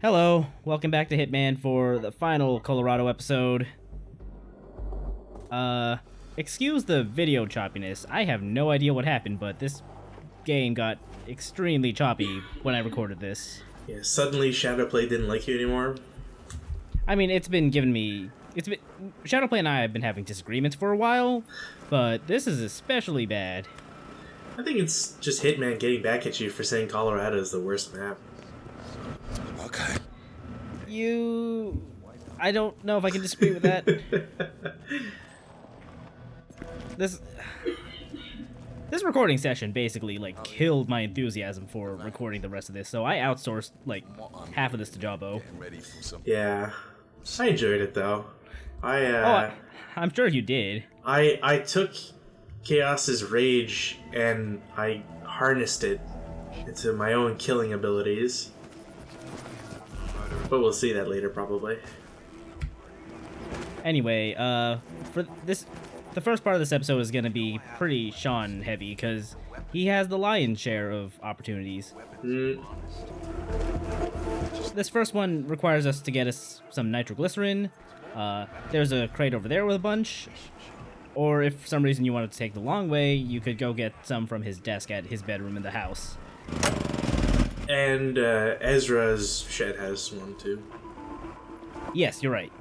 Hello, welcome back to Hitman for the final Colorado episode. Excuse the video choppiness. I have no idea what happened, but this game got extremely choppy when I recorded this. Yeah, suddenly Shadowplay didn't like you anymore. I mean, Shadowplay and I have been having disagreements for a while, but this is especially bad. I think it's just Hitman getting back at you for saying Colorado is the worst map. Okay. I don't know if I can disagree with that. This recording session basically killed my enthusiasm for recording the rest of this, so I outsourced half of this to Jawbo. Yeah, I enjoyed it though. I'm sure you did. I took Chaos's rage and I harnessed it into my own killing abilities. But we'll see that later, probably. Anyway, for this, the first part of this episode is going to be pretty Shawn heavy, because he has the lion's share of opportunities. This first one requires us to get us some nitroglycerin. There's a crate over there with a bunch. Or if for some reason you wanted to take the long way, you could go get some from his desk at his bedroom in the house. And Ezra's shed has one too. Yes, you're right.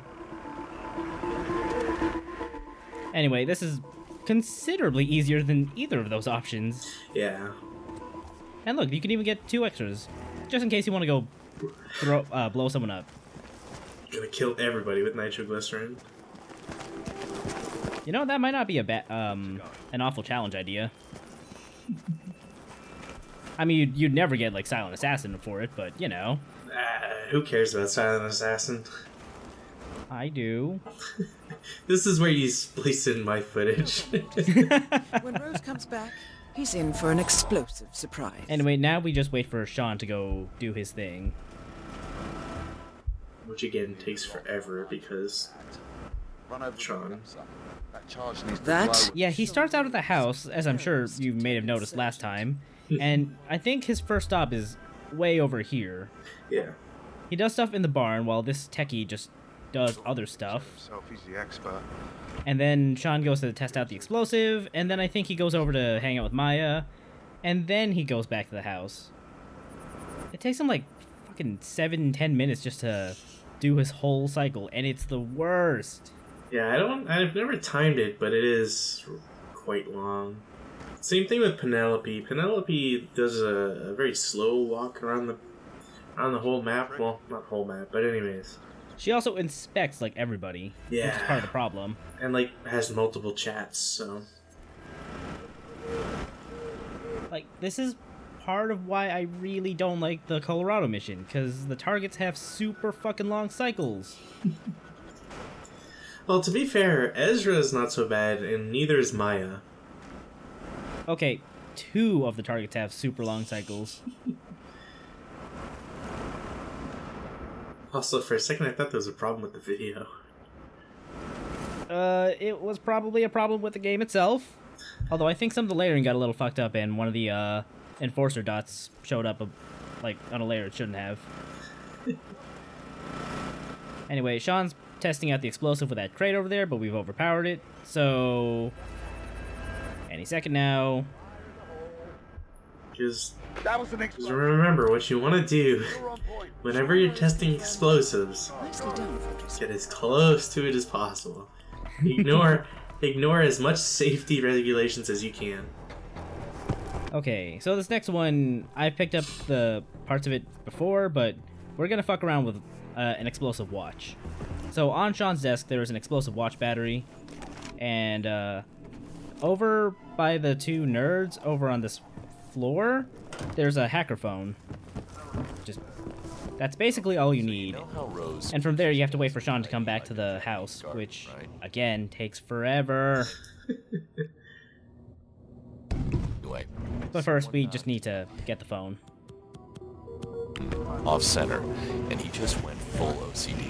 Anyway, this is considerably easier than either of those options. Yeah. And look, you can even get 2 extras, just in case you want to go blow someone up. Gonna kill everybody with nitroglycerin. You know, that might not be an awful challenge idea. I mean, you'd never get Silent Assassin for it, but you know. Who cares about Silent Assassin? I do. This is where you splice in my footage. When Rose comes back, he's in for an explosive surprise. Anyway, now we just wait for Shawn to go do his thing. Which again takes forever because Shawn. Yeah, he starts out at the house, as I'm sure you may have noticed last time, and I think his first stop is way over here. Yeah. He does stuff in the barn while this techie just does other stuff. He's the expert. And then Shawn goes to test out the explosive, and then I think he goes over to hang out with Maya, and then he goes back to the house. It takes him fucking 7-10 minutes just to do his whole cycle, and it's the worst. Yeah, I've never timed it, but it is quite long. Same thing with Penelope. Penelope does a very slow walk around the whole map. Well, not whole map, but anyways. She also inspects everybody, which is part of the problem. And has multiple chats, so this is part of why I really don't like the Colorado mission, because the targets have super fucking long cycles. Well, to be fair, Ezra is not so bad, and neither is Maya. Okay, 2 of the targets have super long cycles. Also, for a second, I thought there was a problem with the video. It was probably a problem with the game itself. Although I think some of the layering got a little fucked up, and one of the, enforcer dots showed up, on a layer it shouldn't have. Anyway, Shawn's testing out the explosive with that crate over there, but we've overpowered it, so any second now. Just remember what you want to do whenever you're testing explosives. Get as close to it as possible. Ignore as much safety regulations as you can. Okay, so this next one, I've picked up the parts of it before, but we're gonna fuck around with an explosive watch. So on Shawn's desk, there is an explosive watch battery, and over by the 2 nerds over on this floor, there's a hacker phone. That's basically all you need. And from there, you have to wait for Shawn to come back to the house, which, again, takes forever. But first, we just need to get the phone. Off center, and he just went full OCD.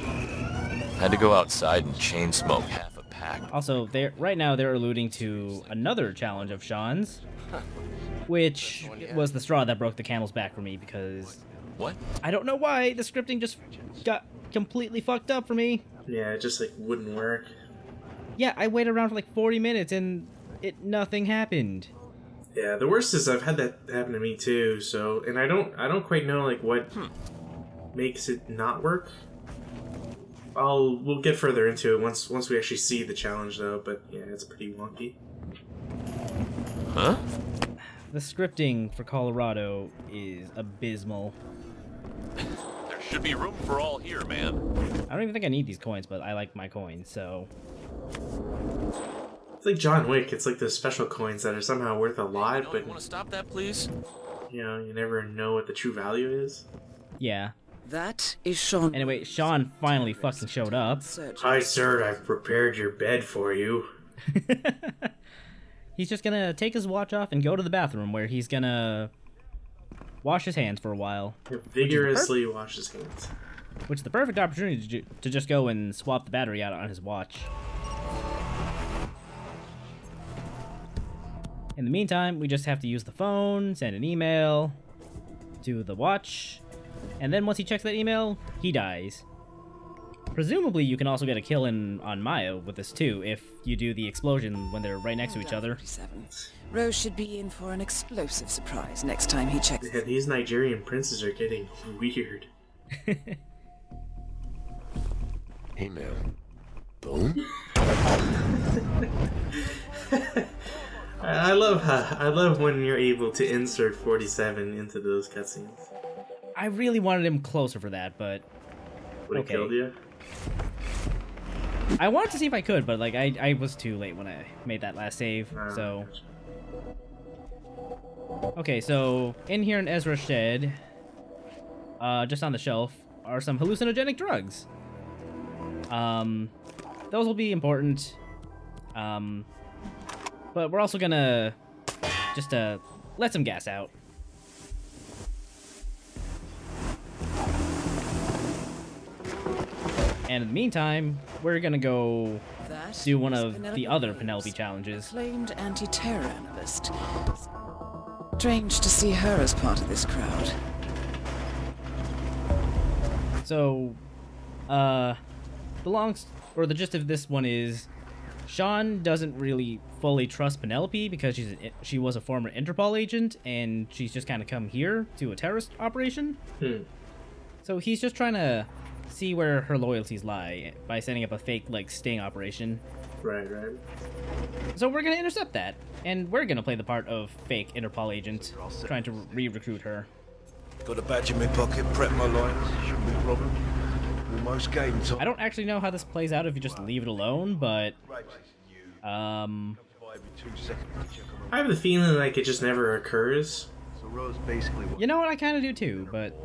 Had to go outside and chain smoke half a pack. Also, right now they're alluding to another challenge of Shawn's, which was the straw that broke the camel's back for me, because What? I don't know why the scripting just got completely fucked up for me. Yeah, it just like wouldn't work. Yeah, I waited around for like 40 minutes and nothing happened. Yeah, the worst is I've had that happen to me too. So, and I don't quite know like what makes it not work. We'll get further into it once we actually see the challenge though. But yeah, it's pretty wonky. Huh? The scripting for Colorado is abysmal. There should be room for all here, man. I don't even think I need these coins, but I like my coins, so... It's like John Wick. It's like those special coins that are somehow worth a lot, You but want to stop that, please? you know, you never know what the true value is. Yeah. That is Shawn. Anyway, Shawn finally fucking showed up. Hi, sir. I've prepared your bed for you. He's just gonna take his watch off and go to the bathroom where he's gonna wash his hands for a while. Vigorously wash his hands. Which is the perfect opportunity to just go and swap the battery out on his watch. In the meantime, we just have to use the phone, send an email to the watch, and then once he checks that email, he dies. Presumably, you can also get a kill in on Maya with this too, if you do the explosion when they're right next to each other. 47. Rose should be in for an explosive surprise next time he checks. Yeah, these Nigerian princes are getting weird. Email. Boom? I love when you're able to insert 47 into those cutscenes. I really wanted him closer for that, but Would it killed you? I wanted to see if I could, but like I was too late when I made that last save, so... Okay, so in here in Ezra's shed, just on the shelf, are some hallucinogenic drugs. Those will be important. But we're also gonna just let some gas out. And in the meantime, we're gonna go do one of the other Penelope challenges. Claimed anti-terror analyst. Strange to see her as part of this crowd. So, the gist of this one is, Shawn doesn't really fully trust Penelope because she was a former Interpol agent and she's just kind of come here to a terrorist operation. So he's just trying to see where her loyalties lie by setting up a fake like sting operation. Right. So we're gonna intercept that, and we're gonna play the part of fake Interpol agent trying to re-recruit her. Got a badge in my pocket, prep my lines. Shouldn't be a problem. Almost game time. I don't actually know how this plays out if you just leave it alone, but I have the feeling like it just never occurs. So Rose basically you know what, I kind of do too, but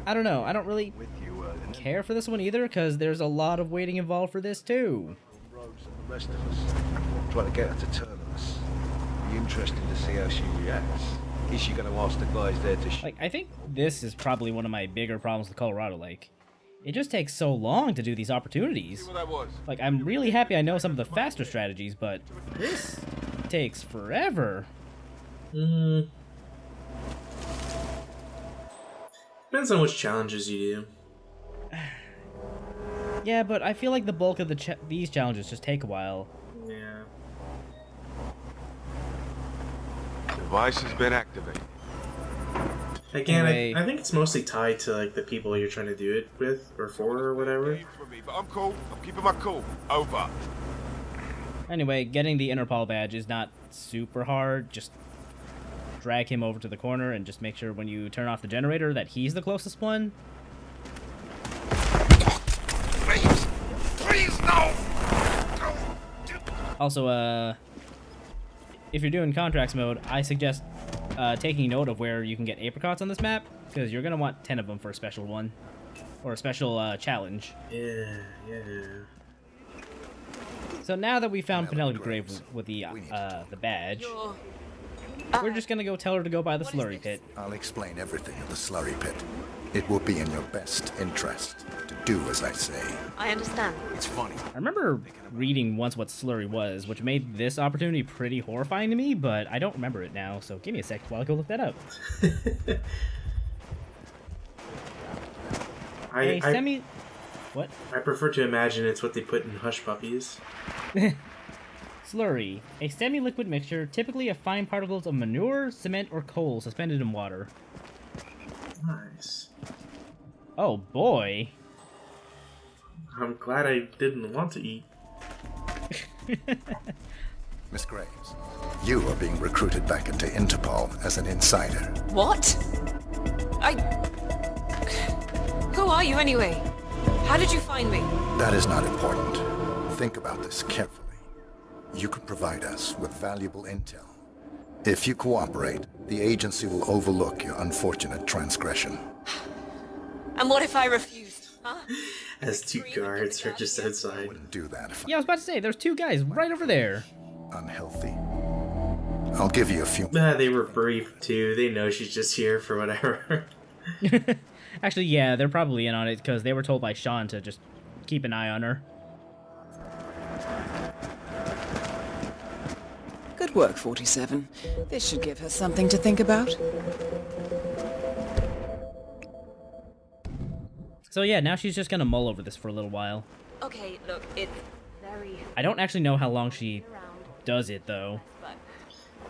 I don't know. I don't really care for this one either because there's a lot of waiting involved for this too. Rose and the rest of us trying to get her to turn on us. Be interesting to see how she reacts. Is she going to ask the guys there to like, I think this is probably one of my bigger problems with Colorado. Like, it just takes so long to do these opportunities. Like, I'm really happy I know some of the faster strategies, but this takes forever. Depends on which challenges you do. Yeah, but I feel like the bulk of these challenges just take a while. Yeah. Device has been activated. Again, Anyway. I think it's mostly tied to like the people you're trying to do it with or for or whatever. But I'm cool. I'm keeping my cool. Over. Anyway, getting the Interpol badge is not super hard. Just drag him over to the corner and just make sure when you turn off the generator that he's the closest one. Please, no! Also, if you're doing contracts mode, I suggest taking note of where you can get apricots on this map, because you're going to want 10 of them for a special one, or a special challenge. Yeah. So now that we found Penelope Graves with the badge, we're just going to go tell her to go by the Slurry pit. I'll explain everything at the Slurry pit. It will be in your best interest to do as I say. I understand. It's funny. I remember reading once what Slurry was, which made this opportunity pretty horrifying to me, but I don't remember it now, so give me a sec while I go look that up. A semi... What? I prefer to imagine it's what they put in Hush Puppies. Slurry. A semi-liquid mixture, typically of fine particles of manure, cement, or coal suspended in water. Nice. Oh boy. I'm glad I didn't want to eat. Miss Graves, you are being recruited back into Interpol as an insider. What? Who are you anyway? How did you find me? That is not important. Think about this carefully. You can provide us with valuable intel. If you cooperate, the agency will overlook your unfortunate transgression. And what if I refused? Huh? As two guards are just outside. Wouldn't do that if Yeah, I was about to say, there's two guys right over there. I'm unhealthy. I'll give you a few... They were brief too. They know she's just here for whatever. Actually, yeah, they're probably in on it because they were told by Shawn to just keep an eye on her. Good work, 47. This should give her something to think about. So yeah, now she's just gonna mull over this for a little while. Okay, look, it's very... I don't actually know how long she does it, though.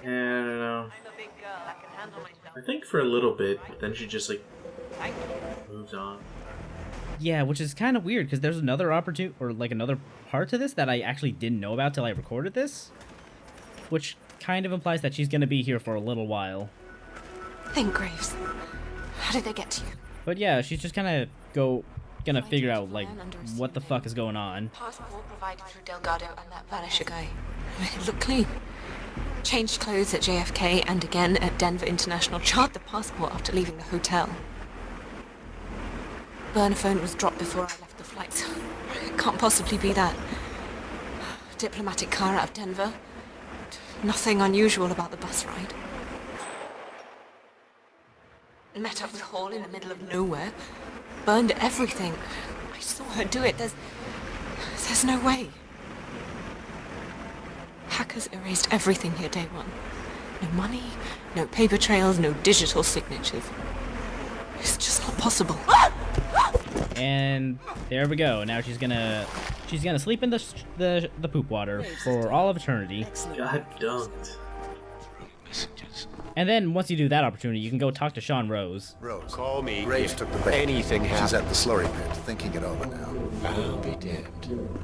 Yeah, I don't know. I'm a big girl, I can handle myself. I think for a little bit, but then she just like Thank you. moves on. Yeah, which is kind of weird, because there's another opportunity, or like another part to this that I actually didn't know about till I recorded this. Which kind of implies that she's gonna be here for a little while. Think, Graves. How did they get to you? But yeah, she's just gonna figure out, like, what the fuck is going on. Passport provided through Delgado and that Vanisher guy. It looked clean. Changed clothes at JFK and again at Denver International. Charred the passport after leaving the hotel. Burner phone was dropped before I left the flight, so it can't possibly be that. Diplomatic car out of Denver. Nothing unusual about the bus ride. Met up with Hall in the middle of nowhere. Burned everything. I saw her do it. There's no way. Hackers erased everything here day one. No money, no paper trails, no digital signatures. It's just not possible. And there we go. Now she's gonna sleep in the poop water for all of eternity. God dunked. And then once you do that opportunity, you can go talk to Shawn Rose. Rose, Call me Graves if took the bait. anything She's happens. at the Slurry pit, thinking it over now. I'll be damned.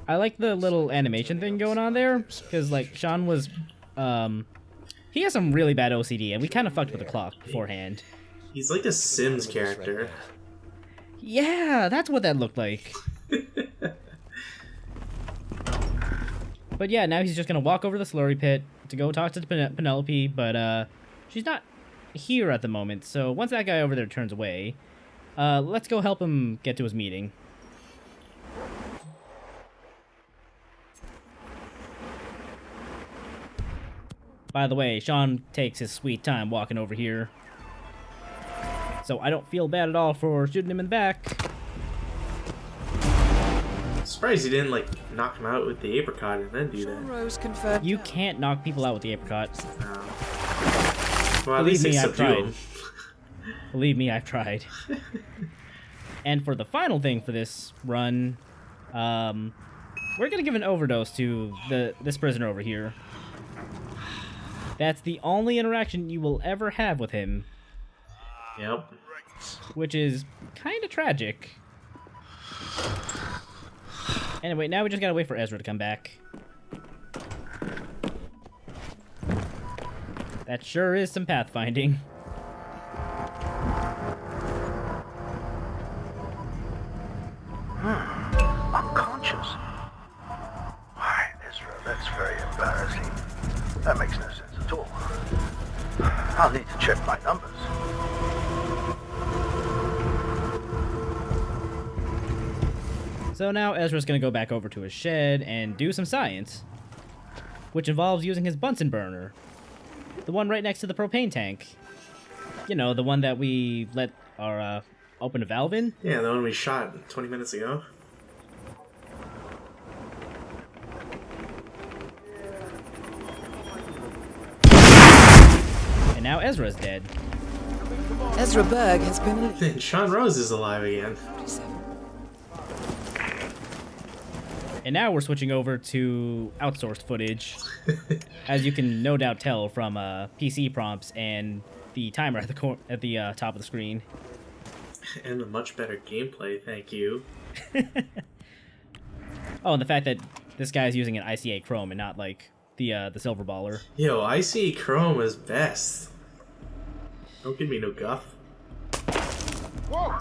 I like the little animation thing going on there, because like Shawn was, he has some really bad OCD, and we kind of fucked with the clock beforehand. He's like a Sims character. Yeah, that's what that looked like. But yeah, now he's just gonna walk over to the Slurry pit to go talk to Penelope, but she's not here at the moment, so once that guy over there turns away, let's go help him get to his meeting. By the way, Shawn takes his sweet time walking over here, so I don't feel bad at all for shooting him in the back. Surprised he didn't like knock him out with the apricot and then do Shawn that. Rose confirmed. You can't knock people out with the apricot. No. Well, at Believe least they me, I've subdue tried. him. Believe me, I've tried. And for the final thing for this run, we're gonna give an overdose to this prisoner over here. That's the only interaction you will ever have with him, Yep. which is kind of tragic. Anyway, now we just gotta wait for Ezra to come back. That sure is some pathfinding. Unconscious? Why, Ezra, that's very embarrassing. That makes no sense at all. I'll need to check my numbers. So now Ezra's gonna go back over to his shed and do some science, which involves using his Bunsen burner. The one right next to the propane tank. You know, the one that we let our, open a valve in? Yeah, the one we shot 20 minutes ago. And now Ezra's dead. Ezra Berg has been And Shawn Rose is alive again. 47. And now we're switching over to outsourced footage, as you can no doubt tell from PC prompts and the timer at the top of the screen. And a much better gameplay, thank you. Oh, and the fact that this guy's using an ICA Chrome and not like the silver baller. Yo, ICA Chrome is best. Don't give me no guff.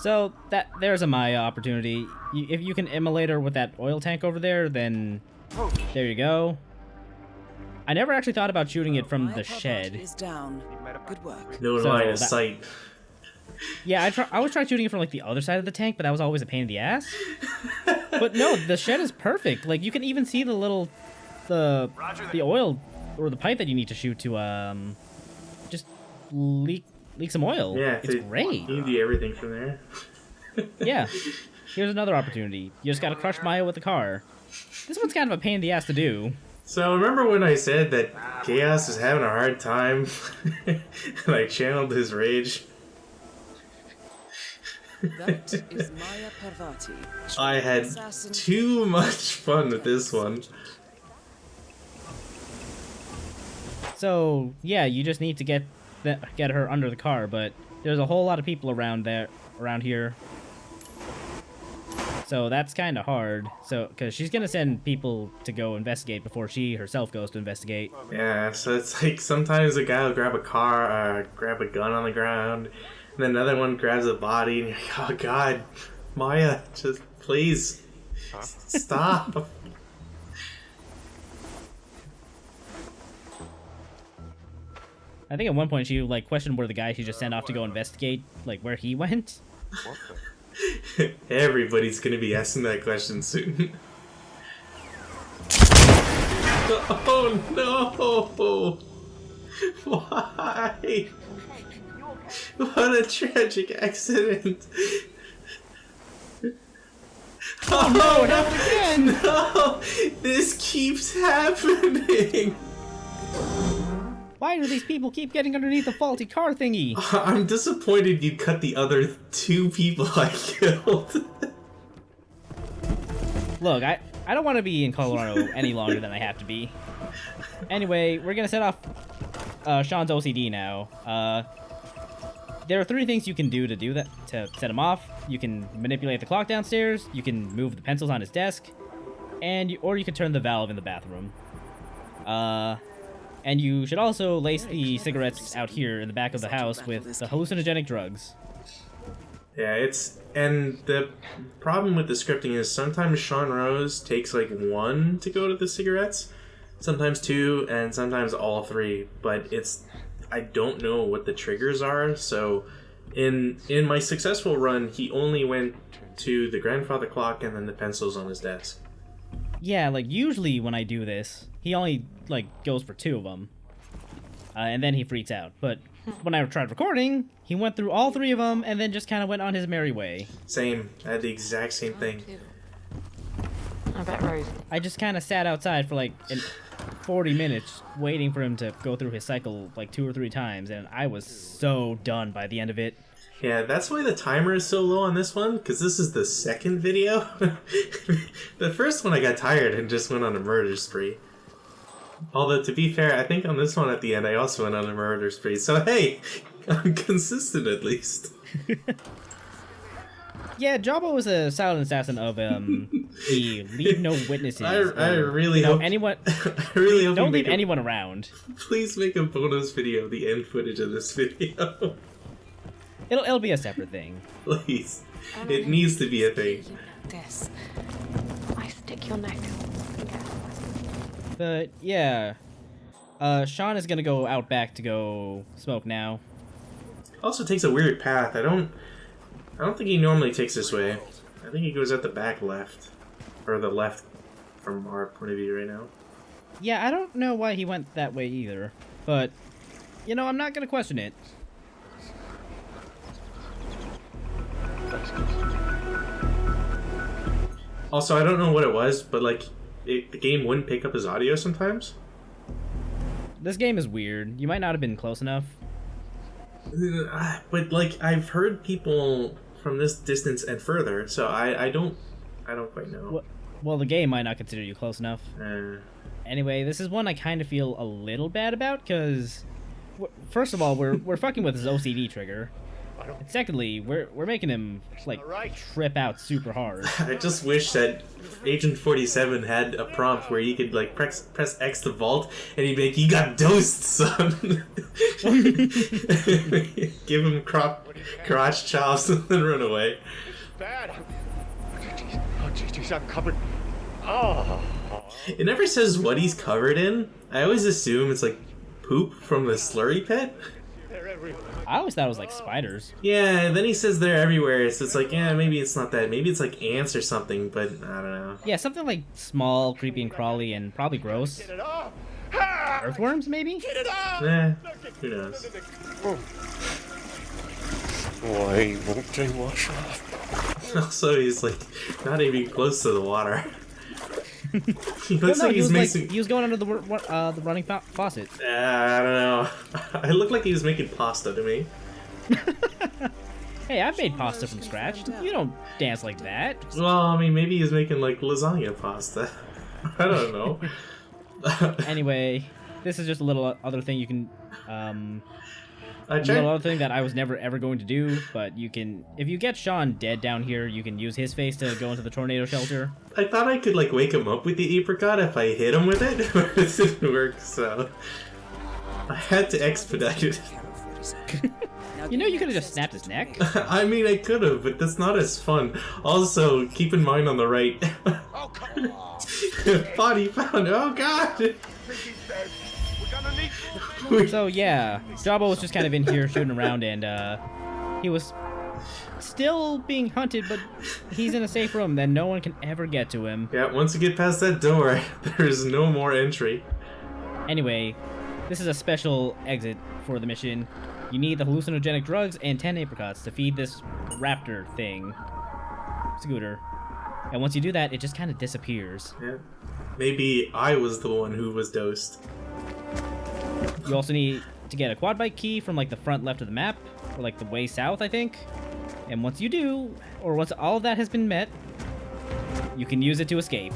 So there's a Maya opportunity. If you can immolate her with that oil tank over there, then there you go. I never actually thought about shooting it from the shed. Is down. Good work. No So line of that- sight. Yeah, I always tried shooting it from like the other side of the tank, but that was always a pain in the ass. But no, the shed is perfect. Like you can even see the little the oil or the pipe that you need to shoot to just leak some oil. Yeah, it's great. You can do everything from there. Yeah. Here's another opportunity. You just gotta crush Maya with the car. This one's kind of a pain in the ass to do. So remember when I said that Chaos is having a hard time? And I channeled his rage. That is Maya Parvati. I had too much fun with this one. So yeah, you just need to get her under the car, but there's a whole lot of people around here. So that's kind of hard. So because she's gonna send people to go investigate before she herself goes to investigate. Yeah, so it's like sometimes a guy will grab a car, grab a gun on the ground, and then another one grabs a body, and you're like, oh god, Maya, just please stop. I think at one point she like questioned where the guy she just sent off to go investigate, like where he went. Everybody's gonna be asking that question soon. Oh no! Why? What a tragic accident! Oh no! It happened again! No! This keeps happening! Why do these people keep getting underneath the faulty car thingy? I'm disappointed you cut the other 2 people I killed. Look, I don't want to be in Colorado any longer than I have to be. Anyway, we're gonna set off Shawn's OCD now. There are 3 things you can do to set him off. You can manipulate the clock downstairs, you can move the pencils on his desk, or you can turn the valve in the bathroom. And you should also lace the cigarettes out here in the back of the house with the hallucinogenic drugs. Yeah, and the problem with the scripting is sometimes Shawn Rose takes like 1 to go to the cigarettes, sometimes 2, and sometimes all 3, but I don't know what the triggers are, so in my successful run, he only went to the grandfather clock and then the pencils on his desk. Yeah, like usually when I do this, he only like goes for 2 of them, and then he freaks out. But when I tried recording, he went through all 3 of them and then just kind of went on his merry way. Same. I had the exact same thing. I bet Rose. I just kind of sat outside for like 40 minutes waiting for him to go through his cycle like 2 or 3 times, and I was so done by the end of it. Yeah, that's why the timer is so low on this one, because this is the second video. The first one I got tired and just went on a murder spree. Although, to be fair, I think on this one at the end I also went on a murder spree, so hey, I'm consistent at least. Yeah, Jabba was a silent assassin of the leave no witnesses. I really hope anyone. I really hope Don't you leave make anyone around. Please make a bonus video of the end footage of this video. It'll be a separate thing. Please. It needs to be a thing. This. I stick your neck. But yeah, Shawn is gonna go out back to go smoke now. Also takes a weird path. I don't think he normally takes this way. I think he goes at the back left. Or the left from our point of view right now. Yeah, I don't know why he went that way either. But, you know, I'm not gonna question it. Also, I don't know what it was, but like, the game wouldn't pick up his audio sometimes. This game is weird. You might not have been close enough. But like I've heard people from this distance and further, so I don't quite know. Well, the game might not consider you close enough. Anyway, this is one I kind of feel a little bad about, because first of all, we're fucking with his OCD trigger. And secondly, we're making him like trip out super hard. I just wish that Agent 47 had a prompt where he could like press X to vault, and he'd be like, "You got dosed, son." Give him crotch chops and then run away. Bad. Oh, jeez, I'm covered. Oh. It never says what he's covered in. I always assume it's like poop from the slurry pit. They're everywhere. I always thought it was like spiders. Yeah, and then he says they're everywhere, so it's like, yeah, maybe it's not that. Maybe it's like ants or something, but I don't know. Yeah, something like small, creepy, and crawly, and probably gross. Get it off. Earthworms, maybe? Get it off. Who knows? Why won't they wash off? Also, he's like not even close to the water. He looks No, like he's making. he was going under the running faucet. I don't know. It looked like he was making pasta to me. Hey, I've made pasta from scratch. You don't dance like that. Well, I mean, maybe he's making like lasagna pasta. I don't know. Anyway, this is just a little other thing you can. I little other thing that I was never ever going to do, but you can. If you get Shawn dead down here, you can use his face to go into the tornado shelter. I thought I could like wake him up with the apricot if I hit him with it, but it didn't work, so I had to expedite it. You know, you could have just snapped his neck. I mean, I could have, but that's not as fun. Also, keep in mind on the right. Oh, come on. Body found. Oh god. So yeah, Jabba was just kind of in here shooting around, and he was still being hunted, but he's in a safe room that no one can ever get to him. Yeah, once you get past that door, there's no more entry. Anyway, this is a special exit for the mission. You need the hallucinogenic drugs and 10 apricots to feed this raptor thing, Scooter. And once you do that, it just kind of disappears. Yeah. Maybe I was the one who was dosed. You also need to get a quad bike key from like the front left of the map, or like the way south, I think. And once you do, or once all of that has been met, you can use it to escape.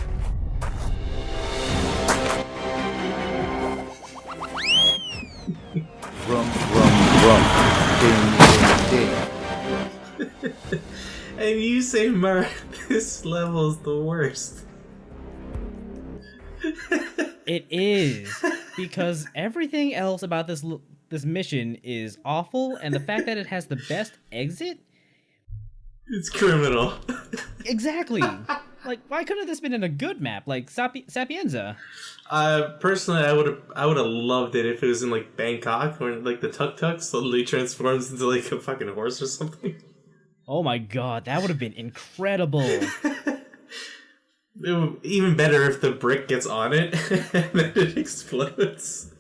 Vroom, vroom, vroom. Ding, ding, ding. And you say, Mar, this level's the worst. It is, because everything else about this mission is awful, and the fact that it has the best exit? It's criminal. Exactly. Like, why couldn't this been in a good map, like Sapienza? Personally, I would have loved it if it was in like Bangkok, where like the tuk-tuk suddenly transforms into like a fucking horse or something. Oh my god, that would have been incredible. Even better if the brick gets on it and then it explodes.